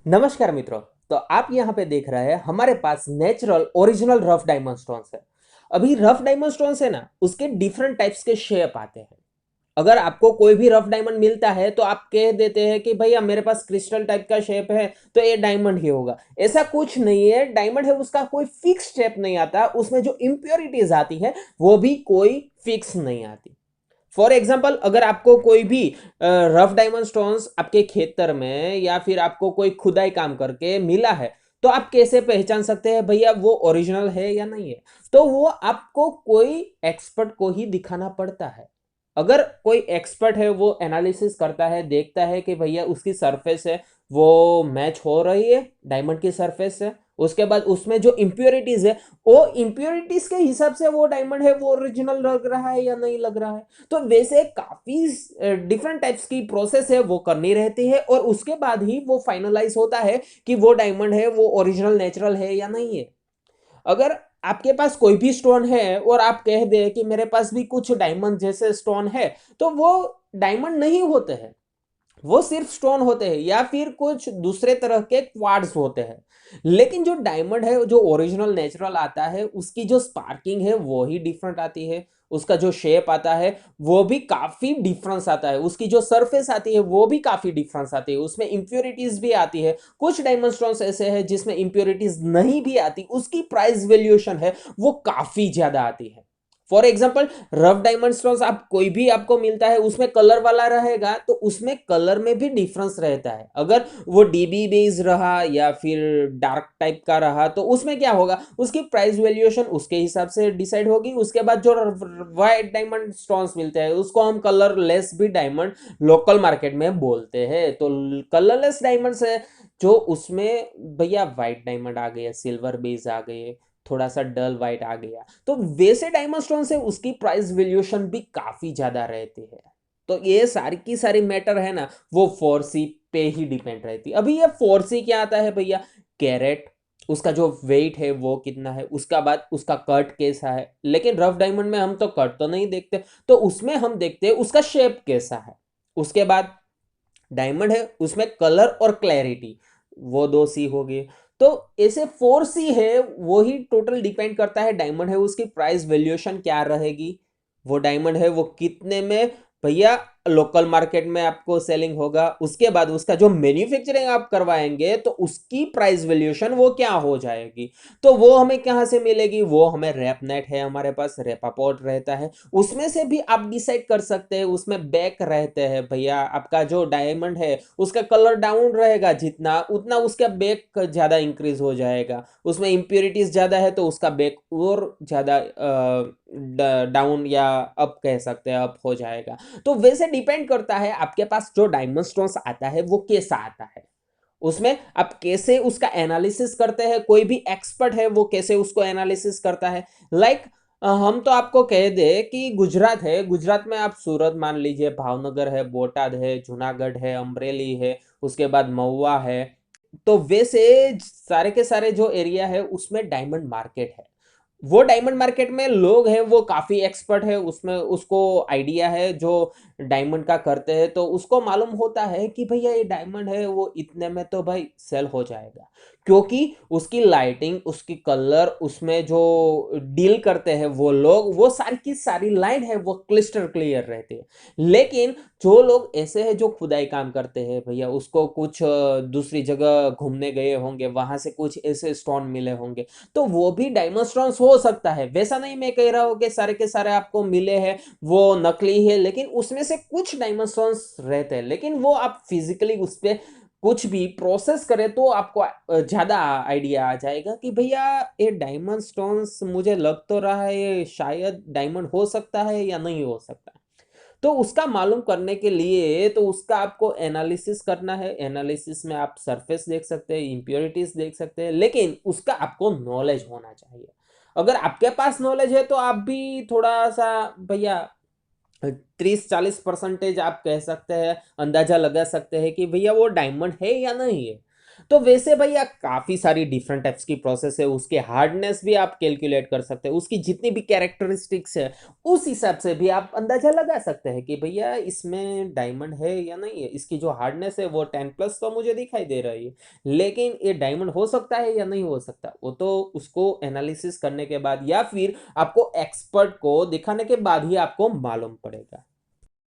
नमस्कार मित्रों। तो आप यहाँ पे देख रहे हैं हमारे पास natural original rough diamond stones है। अभी रफ डायमंड स्टोन्स है ना, उसके डिफरेंट टाइप्स के शेप आते हैं। अगर आपको कोई भी रफ डायमंड मिलता है तो आप कह देते हैं कि भैया मेरे पास क्रिस्टल टाइप का शेप है तो ये डायमंड ही होगा। ऐसा कुछ नहीं है। डायमंड है उसका कोई फिक्स शेप नहीं आता, उसमें जो इम्प्योरिटीज आती है वो भी कोई फिक्स नहीं आती। फॉर एग्जाम्पल, अगर आपको कोई भी रफ डायमंड स्टोन्स आपके खेतर में या फिर आपको कोई खुदाई काम करके मिला है, तो आप कैसे पहचान सकते हैं भैया वो ओरिजिनल है या नहीं है? तो वो आपको कोई एक्सपर्ट को ही दिखाना पड़ता है। अगर कोई एक्सपर्ट है वो एनालिसिस करता है, देखता है कि भैया उसकी सरफेस है वो मैच हो रही है डायमंड की सरफेस से, उसके बाद उसमें जो इम्प्योरिटीज है वो इम्प्योरिटीज के हिसाब से वो डायमंड है वो ओरिजिनल लग रहा है या नहीं लग रहा है। तो वैसे काफी डिफरेंट टाइप्स की प्रोसेस है वो करनी रहती है और उसके बाद ही वो फाइनलाइज होता है कि वो डायमंड है वो ओरिजिनल नेचुरल है या नहीं है। अगर आपके पास कोई भी स्टोन है और आप कह दे कि मेरे पास भी कुछ डायमंड जैसे स्टोन है, तो वो डायमंड नहीं होते हैं, वो सिर्फ स्टोन होते हैं या फिर कुछ दूसरे तरह के क्वार्ट्ज होते हैं। लेकिन जो डायमंड है जो ओरिजिनल नेचुरल आता है उसकी जो स्पार्किंग है वो ही डिफरेंट आती है। उसका जो शेप आता है वो भी काफी डिफरेंस आता है, उसकी जो सरफेस आती है वो भी काफी डिफरेंस आती है, उसमें इंप्योरिटीज भी आती है। कुछ डायमंड स्टोन्स ऐसे हैं जिसमें इंप्योरिटीज नहीं भी आती, उसकी प्राइस वैल्यूएशन है वो काफी ज्यादा आती है। For example, rough diamond stones आप कोई भी आपको मिलता है उसमें कलर वाला रहेगा तो उसमें कलर में भी डिफरेंस रहता है। अगर वो डीबी बेस रहा या फिर डार्क टाइप का रहा तो उसमें क्या होगा, उसकी प्राइस वैल्यूएशन उसके हिसाब से डिसाइड होगी। उसके बाद जो वाइट डायमंड स्टोन्स मिलते हैं उसको हम कलरलेस भी डायमंड लोकल मार्केट में बोलते हैं। तो कलरलेस डायमंड है जो उसमें भैया वाइट डायमंड आ गए, सिल्वर बेस आ गए, थोड़ा सा डल वाइट आ गया, तो वैसे डायमंड स्टोन से उसकी प्राइस वैल्यूएशन भी काफी ज्यादा रहती है। तो ये सारी की सारी मैटर है ना, वो 4C पे ही डिपेंड रहती है। अभी ये 4C क्या आता है भैया? कैरेट, उसका जो वेट है वो कितना है, उसका बाद उसका कट कैसा है। लेकिन रफ डायमंड में हम तो कट तो नहीं देखते, तो उसमें हम देखते हैं उसका शेप कैसा है। उसके बाद डायमंड है उसमें कलर और क्लैरिटी, वो 2C हो गए। तो ऐसे 4C है, वो ही टोटल डिपेंड करता है डायमंड है उसकी प्राइस वैल्यूएशन क्या रहेगी, वो डायमंड है वो कितने में भैया लोकल मार्केट में आपको सेलिंग होगा। उसके बाद उसका जो मैन्युफैक्चरिंग आप करवाएंगे तो उसकी प्राइस वैल्यूएशन वो क्या हो जाएगी। तो वो हमें कहाँ से मिलेगी? वो हमें रेपनेट है, हमारे पास रेपापोर्ट रहता है, उसमें से भी आप डिसाइड कर सकते हैं। उसमें बैक रहते हैं भैया, आपका जो डायमंड है उसका कलर डाउन रहेगा जितना उतना उसका बैक ज्यादा इंक्रीज हो जाएगा। उसमें इंप्योरिटीज ज्यादा है तो उसका बैक और ज्यादा डाउन या अप कह सकते हैं, अप हो जाएगा। तो वैसे डिपेंड करता है आपके पास जो डायमंड स्टोन्स आता है वो कैसा आता है, उसमें आप कैसे उसका एनालिसिस करते हैं। कोई भी एक्सपर्ट है वो कैसे उसको एनालिसिस करता है। लाइक हम तो आपको कह दे कि गुजरात है, गुजरात में आप सूरत मान लीजिए, भावनगर है, बोटाद है, जूनागढ़ है, अमरेली है, उसके बाद महुआ है। तो वैसे सारे के सारे जो एरिया है उसमें डायमंड मार्केट है। वो डायमंड मार्केट में लोग हैं वो काफी एक्सपर्ट है उसमें, उसको आइडिया है जो डायमंड का करते हैं, तो उसको मालूम होता है कि भैया ये डायमंड है वो इतने में तो भाई सेल हो जाएगा। क्योंकि उसकी लाइटिंग, उसकी कलर, उसमें जो डील करते हैं वो लोग, वो सारी की सारी लाइन है वो क्लिस्टर क्लियर रहती है। लेकिन जो लोग ऐसे हैं जो खुदाई काम करते हैं भैया, उसको कुछ दूसरी जगह घूमने गए होंगे, वहां से कुछ ऐसे स्टोन मिले होंगे, तो वो भी डायमंड स्टोन्स हो सकता है। वैसा नहीं मैं कह रहा हूं कि सारे के सारे आपको मिले हैं वो नकली है, लेकिन उसमें से कुछ डायमंड स्टोन्स रहते हैं। लेकिन वो आप फिजिकली उस पर कुछ भी प्रोसेस करें तो आपको ज्यादा आइडिया आ जाएगा कि भैया ये डायमंड स्टोन्स मुझे लग तो रहा है ये शायद डायमंड हो सकता है या नहीं हो सकता। तो उसका मालूम करने के लिए तो उसका आपको एनालिसिस करना है। एनालिसिस में आप सरफेस देख सकते हैं, इंप्योरिटीज देख सकते हैं, लेकिन उसका आपको नॉलेज होना चाहिए। अगर आपके पास नॉलेज है तो आप भी थोड़ा सा भैया 30-40% आप कह सकते हैं, अंदाजा लगा सकते हैं कि भैया वो डायमंड है या नहीं है। तो वैसे भैया काफी सारी डिफरेंट टाइप्स की प्रोसेस है, उसके हार्डनेस भी आप कैलकुलेट कर सकते हैं, उसकी जितनी भी कैरेक्टरिस्टिक्स है उस हिसाब से भी आप अंदाजा लगा सकते हैं कि भैया इसमें डायमंड है या नहीं है। इसकी जो हार्डनेस है वो 10+ तो मुझे दिखाई दे रही है, लेकिन ये डायमंड हो सकता है या नहीं हो सकता, वो तो उसको एनालिसिस करने के बाद या फिर आपको एक्सपर्ट को दिखाने के बाद ही आपको मालूम पड़ेगा।